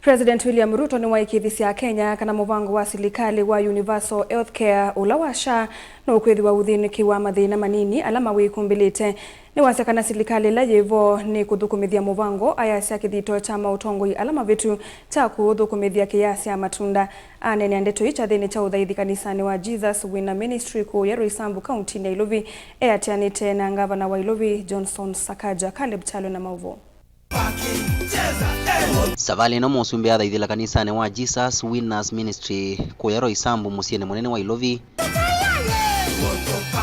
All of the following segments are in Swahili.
President William Ruto ni waikithisia Kenya kana muvango wa serikali wa Universal Healthcare ulawasha na ukwethi wa uthiniki wa mathina manini alama wikumbilite ni wasekana serikali la yevo ni kuthukumithia muvango ayasya kithito cha mautongoi alama vitu cha kuthukumithia kiasi ya matunda anene andeto icha thini cha uthaithi kanisani wa Jesus Winner Ministry ku ya Roysambu County Nairobi atianite na gavana wa Nairobi Johnson Sakaja. Caleb Chalo na mauvo Savali no musumbe athaithila kanisani wa Jesus Winners Ministry kuya Roysambu musiene munene wa Nairobi.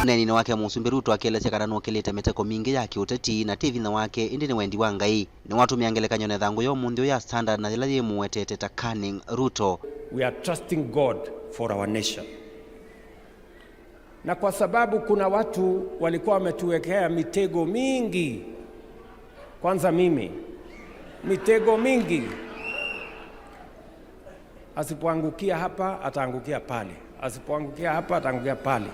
Neni wake musumbe Ruto akelesya kana no keleta meteko mingi ya kiuteti na tivina wake indi ni wendi wa Ngai ni watu miangelekanywa na thangu yo mundio ya standard na ila yemu wetete takaning Ruto. We are trusting God for our nation. Na kwa sababu kuna watu walikuwa wametuwekea mitego mingi. Kwanza mimi mitego mingi, asipoangukia hapa ataangukia pale, asipoangukia hapa ataangukia pale.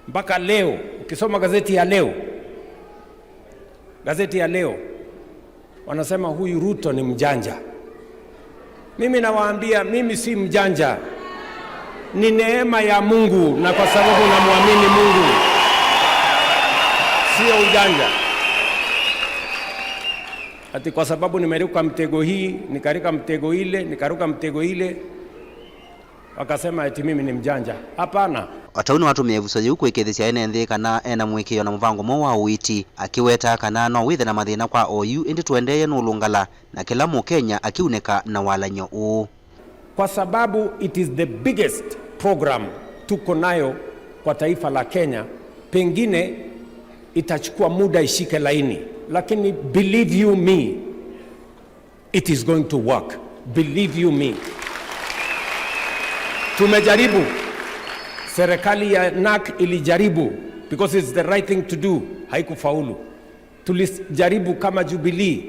Mpaka leo ukisoma gazeti ya leo wanasema huyu Ruto ni mjanja. Mimi nawaambia mimi si mjanja, ni neema ya Mungu, na kwa sababu namwamini Mungu sio ujanja. Ati kwa sababu nimeruka mtego hii, nikarika mtego ile, nikaruka mtego ile, wakasema eti mimi ni mjanja. Hapana. Watauni watu mevusoje huko ikethisia ene nthi kana ena mwikio na muvango mo wa uiti akiweta kana no withe na mathina kwa OU indi tuendeye no lungala na kila Mkenya akiuneka na walanyo u. Kwa sababu it is the biggest program tuko nayo kwa taifa la Kenya, pengine itachukua muda ishike laini, lakini believe you me, it is going to work. Believe you me. Tumejaribu, serikali ya NAK ilijaribu because it's the right thing to do, haikufaulu. Tulijaribu kama Jubilee,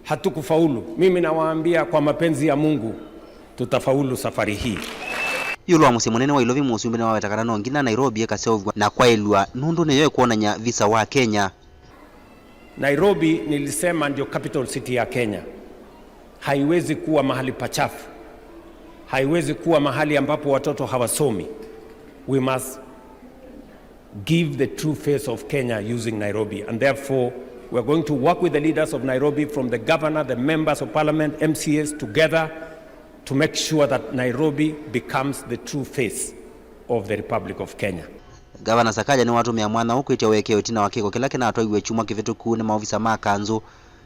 hatukufaulu. Mimi nawaambia kwa mapenzi ya Mungu tutafaulu safari hii. Yulwa musi munene wa Nairobi musumbe na wawetakana no ngina Nairobi ekasovwa na kwailwa nundu neyo kuonanya visa wa Kenya. Nairobi nilisema ndio capital city ya Kenya. Haiwezi kuwa mahali pachafu. Haiwezi kuwa mahali ambapo watoto hawasomi. We must give the true face of Kenya using Nairobi, and therefore we are going to work with the leaders of Nairobi, from the governor, the members of parliament, MCAs, together to make sure that Nairobi becomes the true face of the Republic of Kenya. Gavana Sakaja ni watu mwana huko itawekeo tina wakiko kila kina atwaigwe chuma kivituku ni maofisa makanzu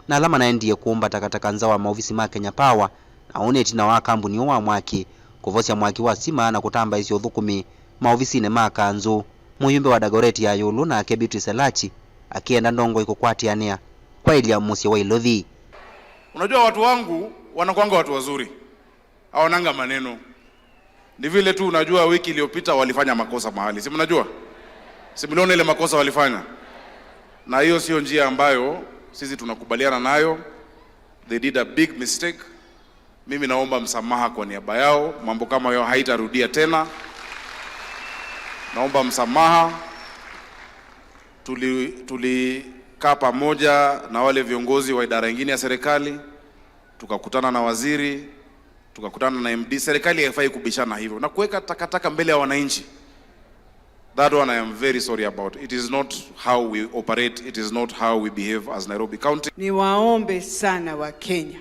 na alama naendie kuomba takataka nzawa maofisi ma Kenya Power na one tina wa kambuni wa mwaki kuvosia mwaki wa sima na kutamba isio thukumi maofisi ne makanzu. Muyumbe wa Dagoreti ya Yulu na Kebitu Selachi akienda ndongo iko kwatiania kwa ilia musi wa Ilothi. Unajua watu wangu wanakuanga watu wazuri, hawananga maneno. Ni vile tu unajua wiki iliyopita walifanya makosa mahali. Si mnajua? Si mliona ile makosa walifanya? Na hiyo sio njia ambayo sisi tunakubaliana nayo. They did a big mistake. Mimi naomba msamaha kwa niaba yao. Mambo kama hayo haitarudia tena. Naomba msamaha. Tulikaa pamoja na wale viongozi wa idara nyingine ya serikali. Tukakutana na waziri, tukakutana na MD. Serikali haifai kubishana hivyo na kuweka takataka mbele ya wananchi. That one I am very sorry about. It is not how we operate. It is not how we behave as Nairobi County. Niwaombe sana wa Kenya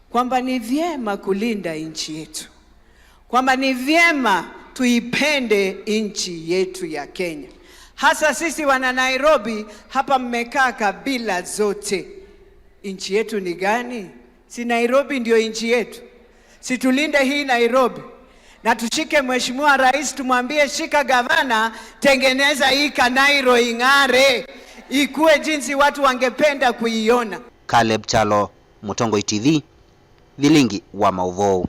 kwamba ni vyema kulinda nchi yetu, kwamba ni vyema tuipende nchi yetu ya Kenya. Hasa sisi wana Nairobi hapa mmekaa kabila zote. Nchi yetu ni gani? Si Nairobi ndio nchi yetu. Si tulinde hii Nairobi. Na tushike Mheshimiwa Rais, tumwambie shika gavana, tengeneza hii Kanairo ing'are, ikue jinsi watu wangependa kuiona. Caleb Chalo, Mutongo TV, Vilingi wa Mauvoo.